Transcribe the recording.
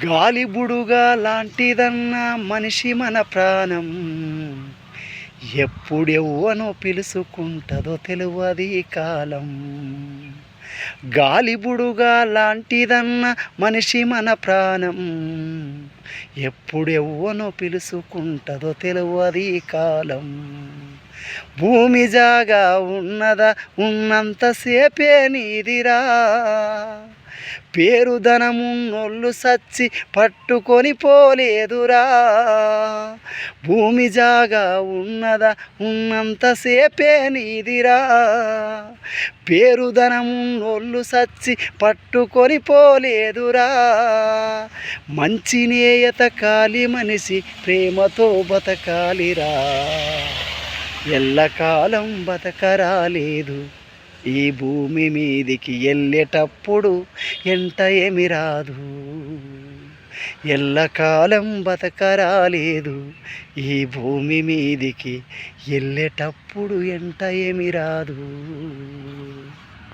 గాలి బుడుగా లాంటిదన్న మనిషి మన ప్రాణం, ఎప్పుడెవ్వనో పిలుచుకుంటదో తెలువది కాలం. గాలి బుడుగా లాంటిదన్న మనిషి మన ప్రాణం, ఎప్పుడెవ్వనో పిలుచుకుంటదో తెలువది కాలం. భూమి జాగా ఉన్నదా ఉన్నంతసేపే నీదిరా, పేరుధనమున్నోళ్ళు సచ్చి పట్టుకొని పోలేదురా. భూమి జాగా ఉన్నదా ఉన్నంతసేపే నీదిరా, పేరుధనమున్నోళ్ళు సచ్చి పట్టుకొని పోలేదురా. మంచినే ఎతకాలి మనిషి, ప్రేమతో బతకాలిరా, ఎల్లకాలం బతకరాలేదు. ఈ భూమి మీదికి వెళ్ళేటప్పుడు ఎంట ఏమి రాదు, ఎల్లకాలం బతకరాలేదు. ఈ భూమి మీదికి వెళ్ళేటప్పుడు ఎంట ఏమి రాదు.